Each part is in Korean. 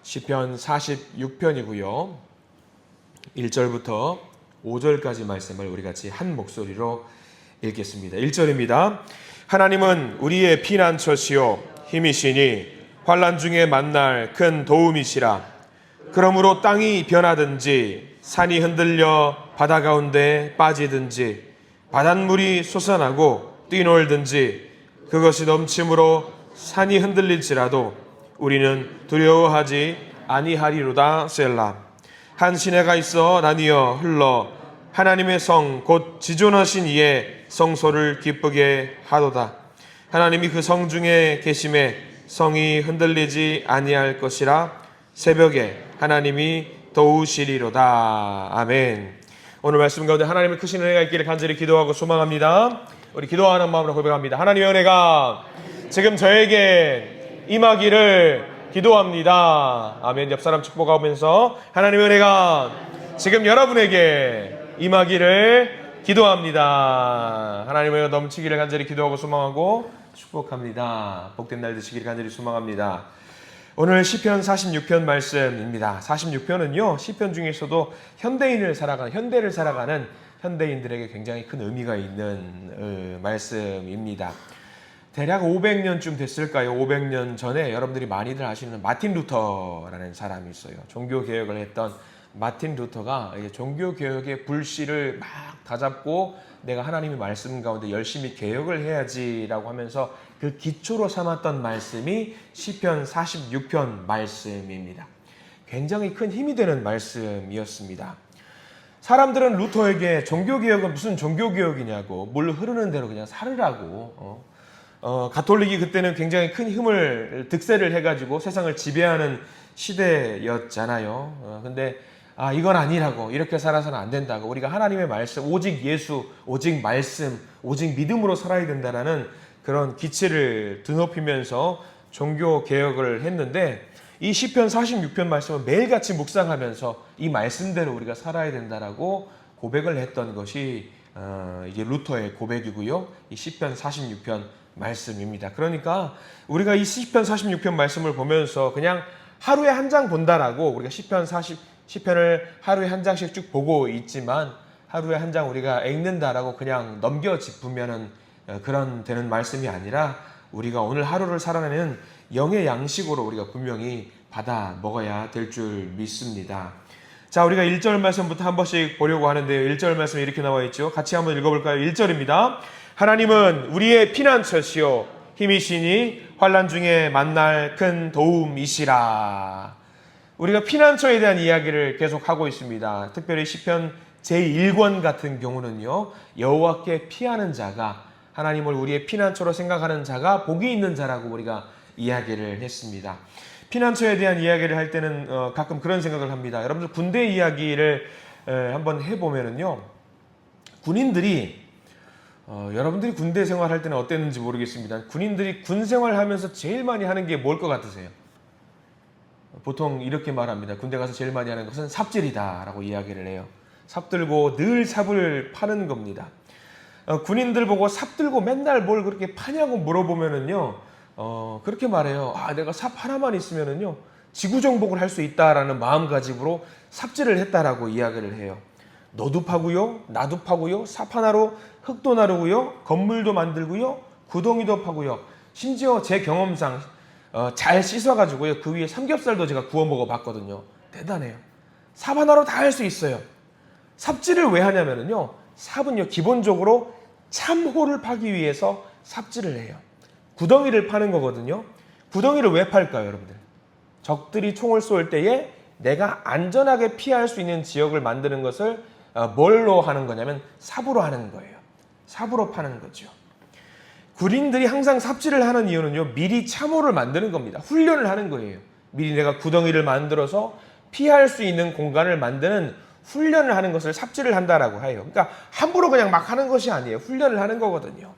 시편 46편이고요. 1절부터 5절까지 말씀을 우리 같이 한 목소리로 읽겠습니다. 1절입니다. 하나님은 우리의 피난처시요 힘이시니 환난 중에 만날 큰 도움이시라. 그러므로 땅이 변하든지 산이 흔들려 바다 가운데 빠지든지 바닷물이 솟아나고 뛰놀든지 그것이 넘침으로 산이 흔들릴지라도 우리는 두려워하지 아니하리로다. 셀라. 한 시내가 있어 나뉘어 흘러 하나님의 성 곧 지존하신 이의 성소를 기쁘게 하도다. 하나님이 그 성 중에 계심에 성이 흔들리지 아니할 것이라. 새벽에 하나님이 도우시리로다. 아멘. 오늘 말씀 가운데 하나님의 크신 은혜가 있기를 간절히 기도하고 소망합니다. 우리 기도하는 마음으로 고백합니다. 하나님의 은혜가 지금 저에게 임하기를 기도합니다. 아멘. 옆 사람 축복하면서 하나님의 은혜가 지금 여러분에게 임하기를 기도합니다. 하나님의 은혜가 넘치기를 간절히 기도하고 소망하고 축복합니다. 복된 날 되시기를 간절히 소망합니다. 오늘 시편 46편 말씀입니다. 46편은요, 시편 중에서도 현대를 살아가는 현대인들에게 굉장히 큰 의미가 있는 말씀입니다. 대략 500년쯤 됐을까요? 500년 전에 여러분들이 많이들 아시는 마틴 루터라는 사람이 있어요. 종교개혁을 했던 마틴 루터가 종교개혁의 불씨를 막 다잡고 내가 하나님의 말씀 가운데 열심히 개혁을 해야지라고 하면서 그 기초로 삼았던 말씀이 시편 46편 말씀입니다. 굉장히 큰 힘이 되는 말씀이었습니다. 사람들은 루터에게 종교개혁은 무슨 종교개혁이냐고, 물 흐르는 대로 그냥 살으라고, 가톨릭이 그때는 굉장히 큰 힘을 득세를 해가지고 세상을 지배하는 시대였잖아요. 근데 이건 아니라고, 이렇게 살아서는 안 된다고, 우리가 하나님의 말씀, 오직 예수, 오직 말씀, 오직 믿음으로 살아야 된다라는 그런 기치를 드높이면서 종교 개혁을 했는데, 이 시편 46편 말씀은 매일같이 묵상하면서 이 말씀대로 우리가 살아야 된다라고 고백을 했던 것이 이게 루터의 고백이고요. 이 시편 46편 말씀입니다. 그러니까 우리가 이 시편 46편 말씀을 보면서 그냥 하루에 한 장 본다라고, 우리가 시편을 하루에 한 장씩 쭉 보고 있지만 하루에 한 장 우리가 읽는다라고 그냥 넘겨 짚으면은 그런 되는 말씀이 아니라 우리가 오늘 하루를 살아내는 영의 양식으로 우리가 분명히 받아 먹어야 될 줄 믿습니다. 자, 우리가 1절 말씀부터 한 번씩 보려고 하는데요. 1절 말씀이 이렇게 나와 있죠. 같이 한번 읽어볼까요? 1절입니다. 하나님은 우리의 피난처시요 힘이시니 환난 중에 만날 큰 도움이시라. 우리가 피난처에 대한 이야기를 계속하고 있습니다. 특별히 시편 제1권 같은 경우는요, 여호와께 피하는 자가, 하나님을 우리의 피난처로 생각하는 자가 복이 있는 자라고 우리가 이야기를 했습니다. 피난처에 대한 이야기를 할 때는 가끔 그런 생각을 합니다. 여러분들 군대 이야기를 한번 해보면은요, 군인들이 여러분들이 군대 생활할 때는 어땠는지 모르겠습니다. 군인들이 군 생활하면서 제일 많이 하는 게 뭘 것 같으세요? 보통 이렇게 말합니다. 군대 가서 제일 많이 하는 것은 삽질이다 라고 이야기를 해요. 삽 들고 늘 삽을 파는 겁니다. 군인들 보고 삽 들고 맨날 뭘 그렇게 파냐고 물어보면은요, 그렇게 말해요. 내가 삽 하나만 있으면은요, 지구 정복을 할 수 있다라는 마음가짐으로 삽질을 했다라고 이야기를 해요. 너도 파고요, 나도 파고요, 삽 하나로 흙도 나르고요, 건물도 만들고요, 구덩이도 파고요. 심지어 제 경험상 잘 씻어가지고요, 그 위에 삼겹살도 제가 구워 먹어봤거든요. 대단해요. 삽 하나로 다 할 수 있어요. 삽질을 왜 하냐면요, 삽은요 기본적으로 참호를 파기 위해서 삽질을 해요. 구덩이를 파는 거거든요. 구덩이를 왜 팔까요, 여러분들? 적들이 총을 쏠 때에 내가 안전하게 피할 수 있는 지역을 만드는 것을 뭘로 하는 거냐면 삽으로 하는 거예요. 삽으로 파는 거죠. 군인들이 항상 삽질을 하는 이유는요, 미리 참호를 만드는 겁니다. 훈련을 하는 거예요. 미리 내가 구덩이를 만들어서 피할 수 있는 공간을 만드는 훈련을 하는 것을 삽질을 한다라고 해요. 그러니까 함부로 그냥 막 하는 것이 아니에요. 훈련을 하는 거거든요.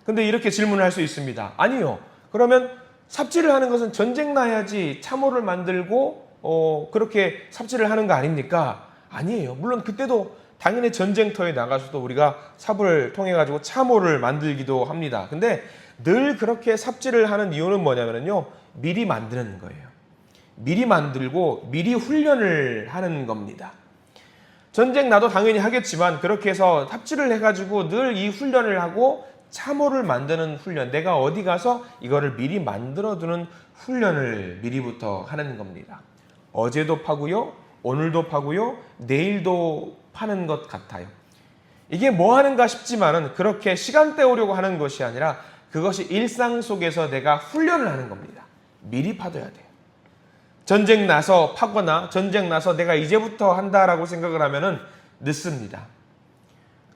근데 이렇게 질문을 할 수 있습니다. 아니요. 그러면 삽질을 하는 것은 전쟁 나야지 참호를 만들고 그렇게 삽질을 하는 거 아닙니까? 아니에요. 물론 그때도 당연히 전쟁터에 나가서도 우리가 삽을 통해 가지고 참호를 만들기도 합니다. 근데 늘 그렇게 삽질을 하는 이유는 뭐냐면요, 미리 만드는 거예요. 미리 만들고 미리 훈련을 하는 겁니다. 전쟁 나도 당연히 하겠지만 그렇게 해서 탑재를 해가지고 늘 이 훈련을 하고 참호를 만드는 훈련, 내가 어디 가서 이거를 미리 만들어두는 훈련을 미리부터 하는 겁니다. 어제도 파고요, 오늘도 파고요, 내일도 파는 것 같아요. 이게 뭐 하는가 싶지만은 그렇게 시간 때우려고 하는 것이 아니라 그것이 일상 속에서 내가 훈련을 하는 겁니다. 미리 파둬야 돼요. 전쟁 나서 파거나 전쟁 나서 내가 이제부터 한다라고 생각을 하면은 늦습니다.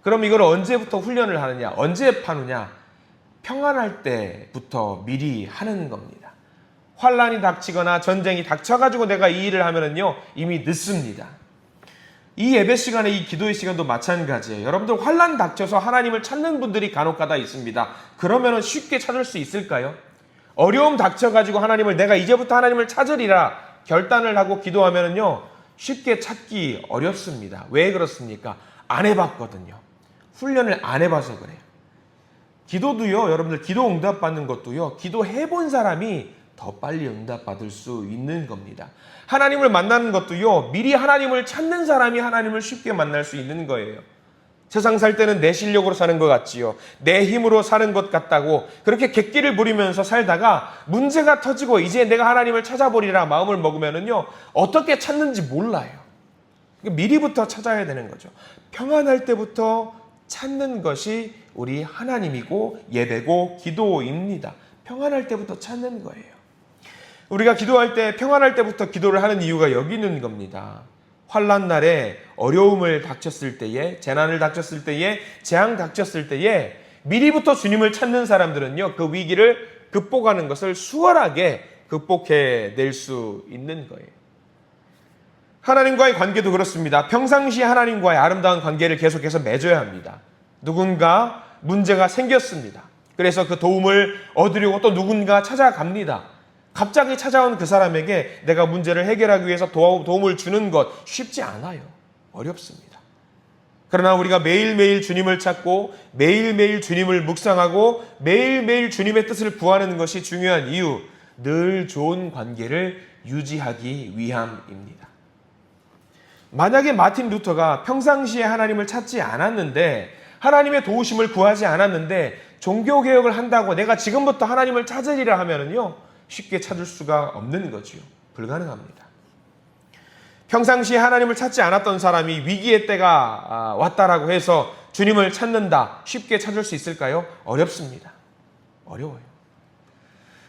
그럼 이걸 언제부터 훈련을 하느냐? 언제 파느냐? 평안할 때부터 미리 하는 겁니다. 환란이 닥치거나 전쟁이 닥쳐가지고 내가 이 일을 하면은요, 이미 늦습니다. 이 예배 시간에 이 기도의 시간도 마찬가지예요. 여러분들 환란 닥쳐서 하나님을 찾는 분들이 간혹가다 있습니다. 그러면은 쉽게 찾을 수 있을까요? 어려움 닥쳐가지고 하나님을 내가 이제부터 하나님을 찾으리라 결단을 하고 기도하면은요, 쉽게 찾기 어렵습니다. 왜 그렇습니까? 안 해봤거든요. 훈련을 안 해봐서 그래요. 기도도요, 여러분들 기도 응답 받는 것도요, 기도 해본 사람이 더 빨리 응답 받을 수 있는 겁니다. 하나님을 만나는 것도요, 미리 하나님을 찾는 사람이 하나님을 쉽게 만날 수 있는 거예요. 세상 살 때는 내 실력으로 사는 것 같지요. 내 힘으로 사는 것 같다고 그렇게 객기를 부리면서 살다가 문제가 터지고 이제 내가 하나님을 찾아보리라 마음을 먹으면은요, 어떻게 찾는지 몰라요. 미리부터 찾아야 되는 거죠. 평안할 때부터 찾는 것이 우리 하나님이고 예배고 기도입니다. 평안할 때부터 찾는 거예요. 우리가 기도할 때 평안할 때부터 기도를 하는 이유가 여기 있는 겁니다. 환난 날에 어려움을 닥쳤을 때에, 재난을 닥쳤을 때에, 재앙 닥쳤을 때에 미리부터 주님을 찾는 사람들은요, 그 위기를 극복하는 것을 수월하게 극복해낼 수 있는 거예요. 하나님과의 관계도 그렇습니다. 평상시 하나님과의 아름다운 관계를 계속해서 맺어야 합니다. 누군가 문제가 생겼습니다. 그래서 그 도움을 얻으려고 또 누군가 찾아갑니다. 갑자기 찾아온 그 사람에게 내가 문제를 해결하기 위해서 도움을 주는 것 쉽지 않아요. 어렵습니다. 그러나 우리가 매일매일 주님을 찾고 매일매일 주님을 묵상하고 매일매일 주님의 뜻을 구하는 것이 중요한 이유, 늘 좋은 관계를 유지하기 위함입니다. 만약에 마틴 루터가 평상시에 하나님을 찾지 않았는데, 하나님의 도우심을 구하지 않았는데 종교개혁을 한다고 내가 지금부터 하나님을 찾으리라 하면은요, 쉽게 찾을 수가 없는 거지요. 불가능합니다. 평상시에 하나님을 찾지 않았던 사람이 위기의 때가 왔다라고 해서 주님을 찾는다, 쉽게 찾을 수 있을까요? 어렵습니다. 어려워요.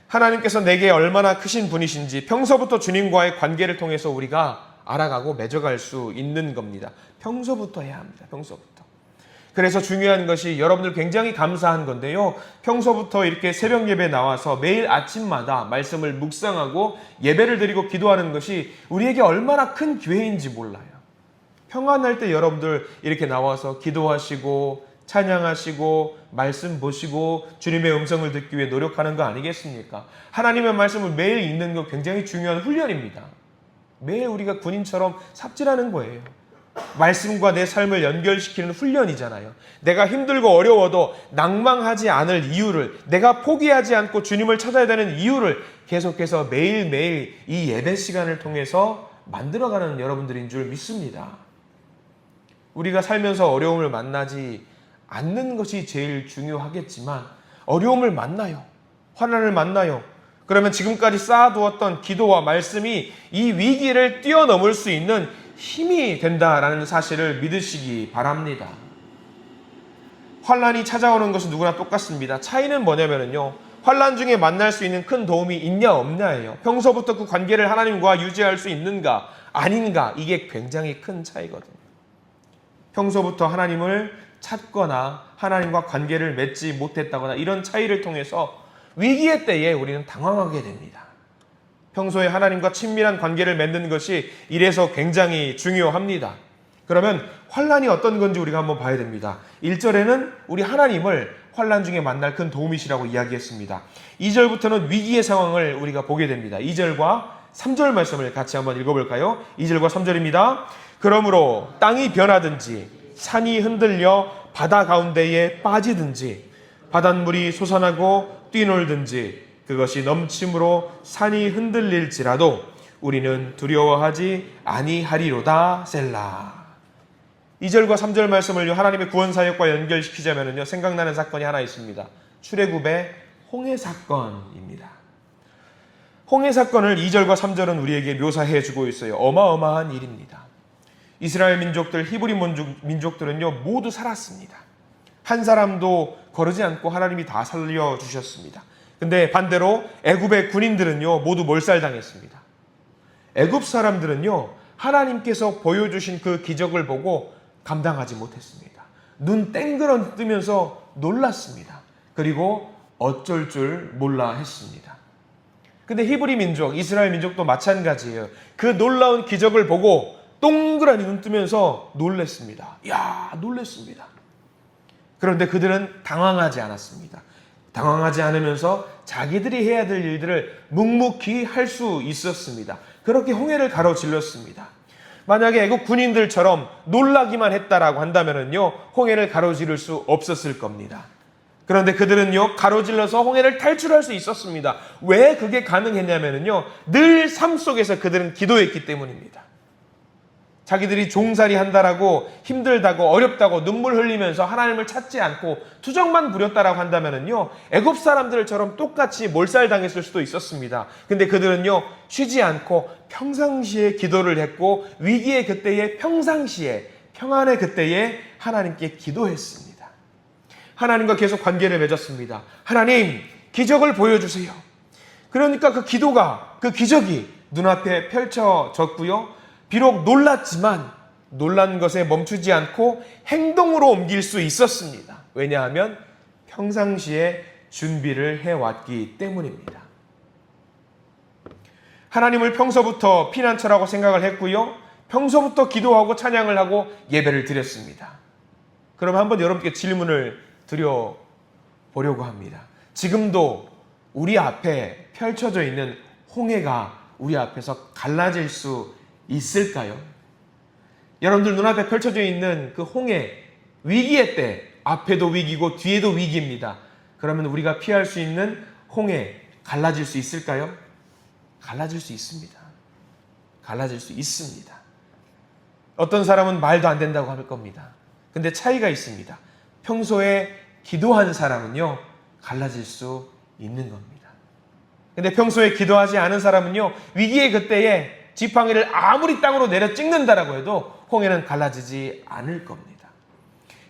하나님께서 내게 얼마나 크신 분이신지 평소부터 주님과의 관계를 통해서 우리가 알아가고 맺어갈 수 있는 겁니다. 평소부터 해야 합니다. 평소부터. 그래서 중요한 것이 여러분들 굉장히 감사한 건데요, 평소부터 이렇게 새벽 예배 나와서 매일 아침마다 말씀을 묵상하고 예배를 드리고 기도하는 것이 우리에게 얼마나 큰 기회인지 몰라요. 평안할 때 여러분들 이렇게 나와서 기도하시고 찬양하시고 말씀 보시고 주님의 음성을 듣기 위해 노력하는 거 아니겠습니까? 하나님의 말씀을 매일 읽는 거 굉장히 중요한 훈련입니다. 매일 우리가 군인처럼 삽질하는 거예요. 말씀과 내 삶을 연결시키는 훈련이잖아요. 내가 힘들고 어려워도 낭망하지 않을 이유를, 내가 포기하지 않고 주님을 찾아야 되는 이유를 계속해서 매일매일 이 예배 시간을 통해서 만들어가는 여러분들인 줄 믿습니다. 우리가 살면서 어려움을 만나지 않는 것이 제일 중요하겠지만 어려움을 만나요. 환난을 만나요. 그러면 지금까지 쌓아두었던 기도와 말씀이 이 위기를 뛰어넘을 수 있는 힘이 된다라는 사실을 믿으시기 바랍니다. 환난이 찾아오는 것은 누구나 똑같습니다. 차이는 뭐냐면요, 환난 중에 만날 수 있는 큰 도움이 있냐 없냐예요. 평소부터 그 관계를 하나님과 유지할 수 있는가 아닌가, 이게 굉장히 큰 차이거든요. 평소부터 하나님을 찾거나 하나님과 관계를 맺지 못했다거나 이런 차이를 통해서 위기의 때에 우리는 당황하게 됩니다. 평소에 하나님과 친밀한 관계를 맺는 것이 이래서 굉장히 중요합니다. 그러면 환난이 어떤 건지 우리가 한번 봐야 됩니다. 1절에는 우리 하나님을 환난 중에 만날 큰 도움이시라고 이야기했습니다. 2절부터는 위기의 상황을 우리가 보게 됩니다. 2절과 3절 말씀을 같이 한번 읽어볼까요? 2절과 3절입니다. 그러므로 땅이 변하든지 산이 흔들려 바다 가운데에 빠지든지 바닷물이 솟아나고 뛰놀든지 그것이 넘침으로 산이 흔들릴지라도 우리는 두려워하지 아니하리로다. 셀라. 2절과 3절 말씀을 하나님의 구원 사역과 연결시키자면요, 생각나는 사건이 하나 있습니다. 출애굽의 홍해 사건입니다. 홍해 사건을 2절과 3절은 우리에게 묘사해 주고 있어요. 어마어마한 일입니다. 이스라엘 민족들, 히브리 민족들은요 모두 살았습니다. 한 사람도 거르지 않고 하나님이 다 살려주셨습니다. 근데 반대로 애굽의 군인들은요 모두 몰살당했습니다. 애굽 사람들은요 하나님께서 보여주신 그 기적을 보고 감당하지 못했습니다. 눈 땡그런 뜨면서 놀랐습니다. 그리고 어쩔 줄 몰라 했습니다. 근데 히브리 민족, 이스라엘 민족도 마찬가지예요. 그 놀라운 기적을 보고 동그라니 눈 뜨면서 놀랬습니다. 이야, 놀랬습니다. 그런데 그들은 당황하지 않았습니다. 당황하지 않으면서 자기들이 해야 될 일들을 묵묵히 할 수 있었습니다. 그렇게 홍해를 가로질렀습니다. 만약에 애국 군인들처럼 놀라기만 했다라고 한다면요, 홍해를 가로지를 수 없었을 겁니다. 그런데 그들은요, 가로질러서 홍해를 탈출할 수 있었습니다. 왜 그게 가능했냐면요, 늘 삶 속에서 그들은 기도했기 때문입니다. 자기들이 종살이 한다라고 힘들다고 어렵다고 눈물 흘리면서 하나님을 찾지 않고 투정만 부렸다라고 한다면요, 애굽 사람들처럼 똑같이 몰살당했을 수도 있었습니다. 근데 그들은요, 쉬지 않고 평상시에 기도를 했고 위기의 그때에 평상시에 평안의 그때에 하나님께 기도했습니다. 하나님과 계속 관계를 맺었습니다. 하나님, 기적을 보여주세요. 그러니까 그 기도가, 그 기적이 눈앞에 펼쳐졌고요. 비록 놀랐지만 놀란 것에 멈추지 않고 행동으로 옮길 수 있었습니다. 왜냐하면 평상시에 준비를 해왔기 때문입니다. 하나님을 평소부터 피난처라고 생각을 했고요. 평소부터 기도하고 찬양을 하고 예배를 드렸습니다. 그럼 한번 여러분께 질문을 드려보려고 합니다. 지금도 우리 앞에 펼쳐져 있는 홍해가 우리 앞에서 갈라질 수 있을까요? 여러분들 눈앞에 펼쳐져 있는 그 홍해, 위기의 때 앞에도 위기고 뒤에도 위기입니다. 그러면 우리가 피할 수 있는 홍해 갈라질 수 있을까요? 갈라질 수 있습니다. 갈라질 수 있습니다. 어떤 사람은 말도 안 된다고 할 겁니다. 근데 차이가 있습니다. 평소에 기도한 사람은요, 갈라질 수 있는 겁니다. 근데 평소에 기도하지 않은 사람은요, 위기의 그때에 지팡이를 아무리 땅으로 내려 찍는다라고 해도 홍해는 갈라지지 않을 겁니다.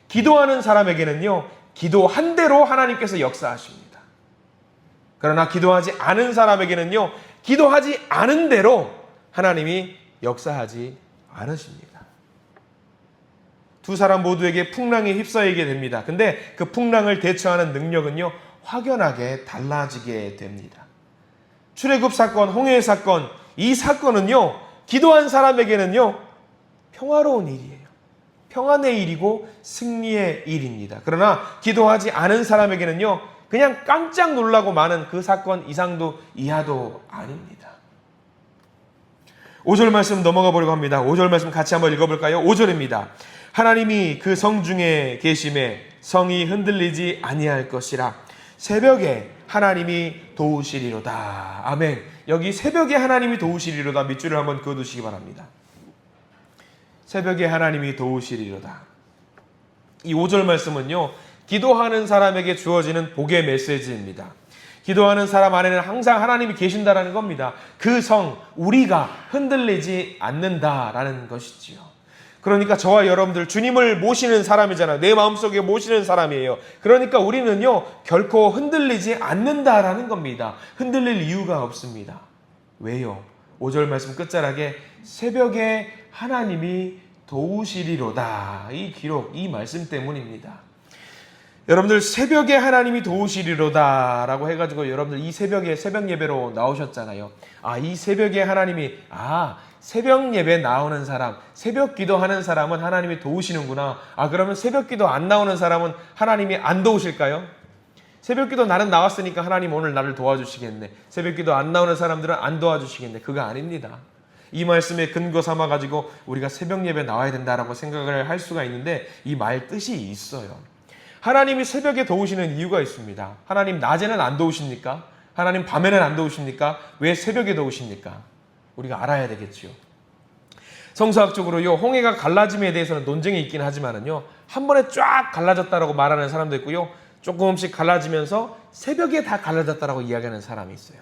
기도하는 사람에게는요, 기도한 대로 하나님께서 역사하십니다. 그러나 기도하지 않은 사람에게는요, 기도하지 않은 대로 하나님이 역사하지 않으십니다. 두 사람 모두에게 풍랑이 휩싸이게 됩니다. 근데 그 풍랑을 대처하는 능력은요, 확연하게 달라지게 됩니다. 출애굽 사건, 홍해 사건, 이 사건은요, 기도한 사람에게는요, 평화로운 일이에요. 평안의 일이고 승리의 일입니다. 그러나 기도하지 않은 사람에게는요, 그냥 깜짝 놀라고 마는 그 사건 이상도 이하도 아닙니다. 5절 말씀 넘어가 보려고 합니다. 5절 말씀 같이 한번 읽어볼까요? 5절입니다. 하나님이 그 성중에 계심에 성이 흔들리지 아니할 것이라. 새벽에 하나님이 도우시리로다. 아멘. 여기 새벽에 하나님이 도우시리로다 밑줄을 한번 그어두시기 바랍니다. 새벽에 하나님이 도우시리로다. 이 5절 말씀은요, 기도하는 사람에게 주어지는 복의 메시지입니다. 기도하는 사람 안에는 항상 하나님이 계신다라는 겁니다. 그 성, 우리가 흔들리지 않는다라는 것이지요. 그러니까 저와 여러분들 주님을 모시는 사람이잖아요. 내 마음속에 모시는 사람이에요. 그러니까 우리는요, 결코 흔들리지 않는다라는 겁니다. 흔들릴 이유가 없습니다. 왜요? 5절 말씀 끝자락에 새벽에 하나님이 도우시리로다. 이 기록, 이 말씀 때문입니다. 여러분들 새벽에 하나님이 도우시리로다 라고 해가지고 여러분들 이 새벽에 새벽 예배로 나오셨잖아요. 이 새벽에 하나님이, 새벽 예배 나오는 사람, 새벽 기도하는 사람은 하나님이 도우시는구나. 그러면 새벽 기도 안 나오는 사람은 하나님이 안 도우실까요? 새벽 기도 나는 나왔으니까 하나님 오늘 나를 도와주시겠네. 새벽 기도 안 나오는 사람들은 안 도와주시겠네. 그거 아닙니다. 이 말씀에 근거 삼아가지고 우리가 새벽 예배 나와야 된다라고 생각을 할 수가 있는데 이 말 뜻이 있어요. 하나님이 새벽에 도우시는 이유가 있습니다. 하나님 낮에는 안 도우십니까? 하나님 밤에는 안 도우십니까? 왜 새벽에 도우십니까? 우리가 알아야 되겠지요. 성서학적으로요, 홍해가 갈라짐에 대해서는 논쟁이 있긴 하지만은요, 한 번에 쫙 갈라졌다라고 말하는 사람도 있고요, 조금씩 갈라지면서 새벽에 다 갈라졌다라고 이야기하는 사람이 있어요.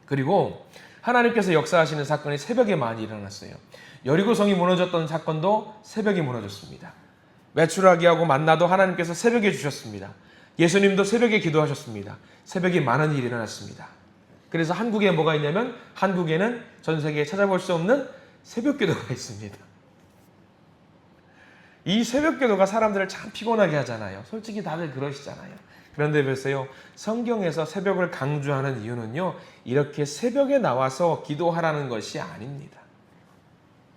그리고 하나님께서 역사하시는 사건이 새벽에 많이 일어났어요. 여리고성이 무너졌던 사건도 새벽에 무너졌습니다. 메추라기하고 만나도 하나님께서 새벽에 주셨습니다. 예수님도 새벽에 기도하셨습니다. 새벽에 많은 일이 일어났습니다. 그래서 한국에 뭐가 있냐면 한국에는 전 세계에 찾아볼 수 없는 새벽 기도가 있습니다. 이 새벽 기도가 사람들을 참 피곤하게 하잖아요. 솔직히 다들 그러시잖아요. 그런데 보세요. 성경에서 새벽을 강조하는 이유는요, 이렇게 새벽에 나와서 기도하라는 것이 아닙니다.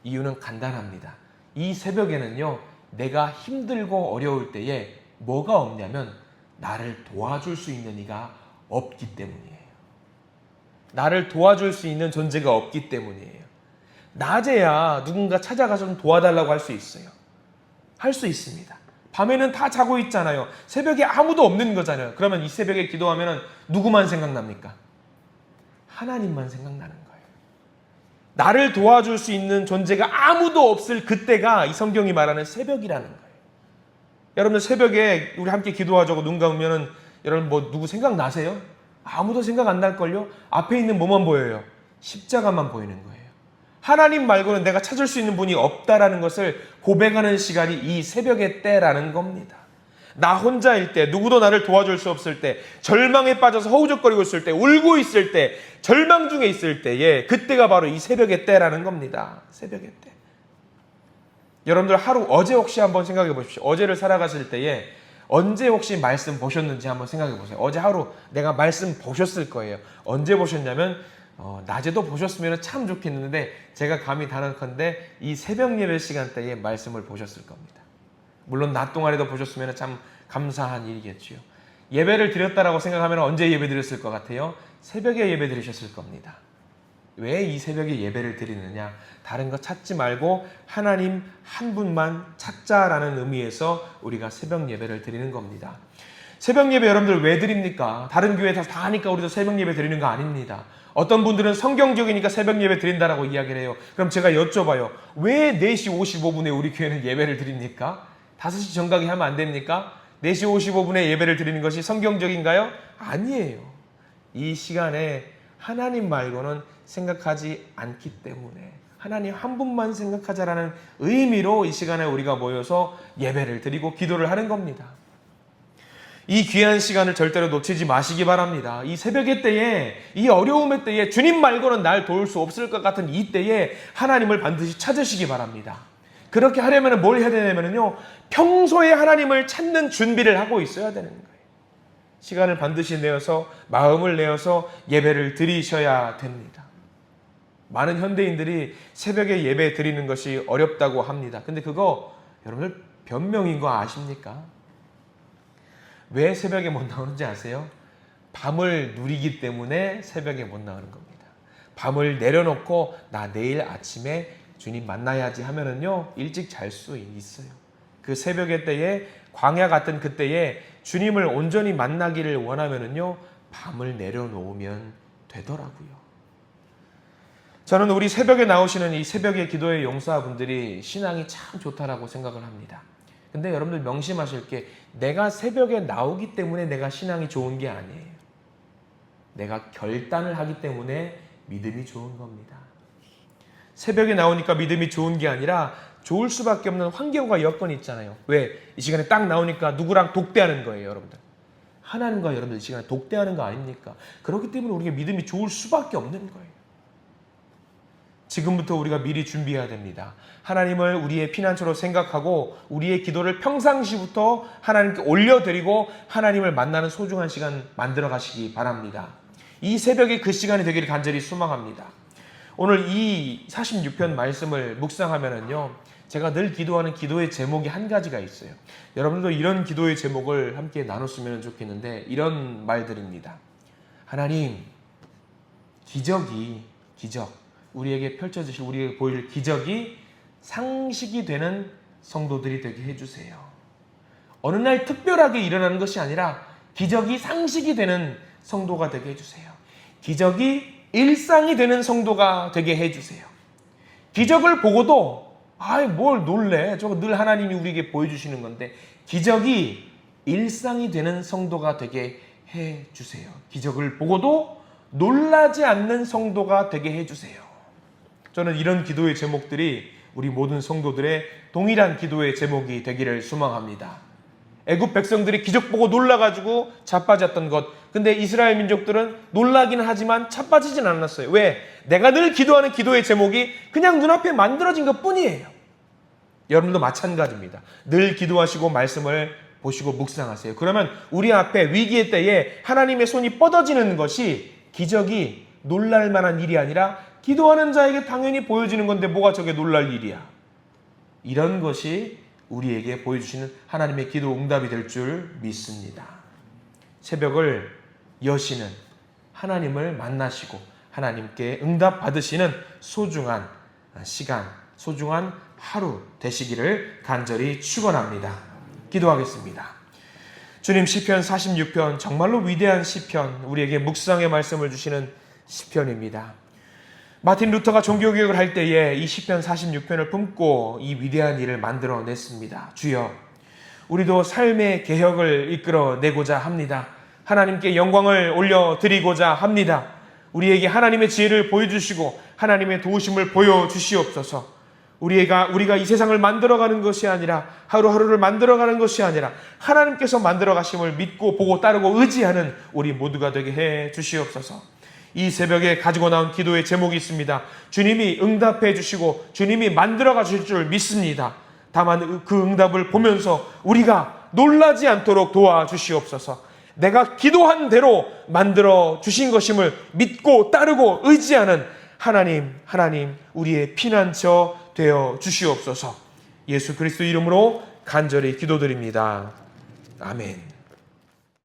이유는 간단합니다. 이 새벽에는요, 내가 힘들고 어려울 때에 뭐가 없냐면 나를 도와줄 수 있는 이가 없기 때문이에요. 나를 도와줄 수 있는 존재가 없기 때문이에요. 낮에야 누군가 찾아가서 좀 도와달라고 할 수 있어요. 할 수 있습니다. 밤에는 다 자고 있잖아요. 새벽에 아무도 없는 거잖아요. 그러면 이 새벽에 기도하면 누구만 생각납니까? 하나님만 생각나는 거예요. 나를 도와줄 수 있는 존재가 아무도 없을 그때가 이 성경이 말하는 새벽이라는 거예요. 여러분들 새벽에 우리 함께 기도하자고 눈 감으면은 여러분 뭐 누구 생각나세요? 아무도 생각 안 날걸요? 앞에 있는 뭐만 보여요? 십자가만 보이는 거예요. 하나님 말고는 내가 찾을 수 있는 분이 없다라는 것을 고백하는 시간이 이 새벽의 때라는 겁니다. 나 혼자일 때, 누구도 나를 도와줄 수 없을 때, 절망에 빠져서 허우적거리고 있을 때, 울고 있을 때, 절망 중에 있을 때에 그때가 바로 이 새벽의 때라는 겁니다. 새벽의 때. 여러분들 어제 혹시 한번 생각해 보십시오. 어제를 살아가실 때에 언제 혹시 말씀 보셨는지 한번 생각해 보세요. 어제 하루 내가 말씀 보셨을 거예요. 언제 보셨냐면 낮에도 보셨으면 참 좋겠는데 제가 감히 단언컨대 이 새벽 예배 시간대에 말씀을 보셨을 겁니다. 물론 낮 동안에도 보셨으면 참 감사한 일이겠지요. 예배를 드렸다라고 생각하면 언제 예배 드렸을 것 같아요? 새벽에 예배 드리셨을 겁니다. 왜 이 새벽에 예배를 드리느냐? 다른 거 찾지 말고 하나님 한 분만 찾자라는 의미에서 우리가 새벽 예배를 드리는 겁니다. 새벽 예배 여러분들 왜 드립니까? 다른 교회 다 하니까 우리도 새벽 예배 드리는 거 아닙니다. 어떤 분들은 성경적이니까 새벽 예배 드린다라고 이야기를 해요. 그럼 제가 여쭤봐요. 왜 4시 55분에 우리 교회는 예배를 드립니까? 5시 정각에 하면 안 됩니까? 4시 55분에 예배를 드리는 것이 성경적인가요? 아니에요. 이 시간에 하나님 말고는 생각하지 않기 때문에 하나님 한 분만 생각하자라는 의미로 이 시간에 우리가 모여서 예배를 드리고 기도를 하는 겁니다. 이 귀한 시간을 절대로 놓치지 마시기 바랍니다. 이 새벽의 때에, 이 어려움의 때에 주님 말고는 날 도울 수 없을 것 같은 이 때에 하나님을 반드시 찾으시기 바랍니다. 그렇게 하려면 뭘 해야 되냐면요, 평소에 하나님을 찾는 준비를 하고 있어야 되는 거예요. 시간을 반드시 내어서, 마음을 내어서 예배를 드리셔야 됩니다. 많은 현대인들이 새벽에 예배 드리는 것이 어렵다고 합니다. 근데 그거 여러분들 변명인 거 아십니까? 왜 새벽에 못 나오는지 아세요? 밤을 누리기 때문에 새벽에 못 나오는 겁니다. 밤을 내려놓고 나 내일 아침에 주님 만나야지 하면은요, 일찍 잘 수 있어요. 그 새벽의 때에, 광야 같은 그때에 주님을 온전히 만나기를 원하면은요, 밤을 내려놓으면 되더라고요. 저는 우리 새벽에 나오시는 이 새벽의 기도의 용사분들이 신앙이 참 좋다라고 생각을 합니다. 근데 여러분들 명심하실 게, 내가 새벽에 나오기 때문에 내가 신앙이 좋은 게 아니에요. 내가 결단을 하기 때문에 믿음이 좋은 겁니다. 새벽에 나오니까 믿음이 좋은 게 아니라 좋을 수밖에 없는 환경과 여건이 있잖아요. 왜? 이 시간에 딱 나오니까 누구랑 독대하는 거예요, 여러분들. 하나님과 여러분들 이 시간에 독대하는 거 아닙니까? 그렇기 때문에 우리가 믿음이 좋을 수밖에 없는 거예요. 지금부터 우리가 미리 준비해야 됩니다. 하나님을 우리의 피난처로 생각하고 우리의 기도를 평상시부터 하나님께 올려드리고 하나님을 만나는 소중한 시간 만들어 가시기 바랍니다. 이 새벽에 그 시간이 되기를 간절히 소망합니다. 오늘 이 46편 말씀을 묵상하면은요, 제가 늘 기도하는 기도의 제목이 한 가지가 있어요. 여러분들도 이런 기도의 제목을 함께 나눴으면 좋겠는데, 이런 말들입니다. 하나님, 기적, 우리에게 펼쳐주실, 우리에게 보일 기적이 상식이 되는 성도들이 되게 해주세요. 어느 날 특별하게 일어나는 것이 아니라 기적이 상식이 되는 성도가 되게 해주세요. 기적이 일상이 되는 성도가 되게 해주세요. 기적을 보고도 뭘 놀래? 저거 늘 하나님이 우리에게 보여주시는 건데, 기적이 일상이 되는 성도가 되게 해주세요. 기적을 보고도 놀라지 않는 성도가 되게 해주세요. 저는 이런 기도의 제목들이 우리 모든 성도들의 동일한 기도의 제목이 되기를 소망합니다. 애굽 백성들이 기적 보고 놀라가지고 자빠졌던 것. 근데 이스라엘 민족들은 놀라기는 하지만 자빠지진 않았어요. 왜? 내가 늘 기도하는 기도의 제목이 그냥 눈앞에 만들어진 것 뿐이에요. 여러분도 마찬가지입니다. 늘 기도하시고 말씀을 보시고 묵상하세요. 그러면 우리 앞에 위기의 때에 하나님의 손이 뻗어지는 것이 기적이 놀랄 만한 일이 아니라 기도하는 자에게 당연히 보여지는 건데 뭐가 저게 놀랄 일이야. 이런 것이 우리에게 보여주시는 하나님의 기도 응답이 될 줄 믿습니다. 새벽을 여시는 하나님을 만나시고 하나님께 응답 받으시는 소중한 시간, 소중한 하루 되시기를 간절히 축원합니다. 기도하겠습니다. 주님, 시편 46편 정말로 위대한 시편, 우리에게 묵상의 말씀을 주시는 시편입니다. 마틴 루터가 종교개혁을 할 때에 이 시편 46편을 품고 이 위대한 일을 만들어냈습니다. 주여, 우리도 삶의 개혁을 이끌어내고자 합니다. 하나님께 영광을 올려드리고자 합니다. 우리에게 하나님의 지혜를 보여주시고 하나님의 도우심을 보여주시옵소서. 우리가 이 세상을 만들어가는 것이 아니라, 하루하루를 만들어가는 것이 아니라 하나님께서 만들어가심을 믿고 보고 따르고 의지하는 우리 모두가 되게 해 주시옵소서. 이 새벽에 가지고 나온 기도의 제목이 있습니다. 주님이 응답해 주시고 주님이 만들어가 주실 줄 믿습니다. 다만 그 응답을 보면서 우리가 놀라지 않도록 도와주시옵소서. 내가 기도한 대로 만들어 주신 것임을 믿고 따르고 의지하는 하나님, 우리의 피난처 되어 주시옵소서. 예수 그리스도 이름으로 간절히 기도드립니다. 아멘.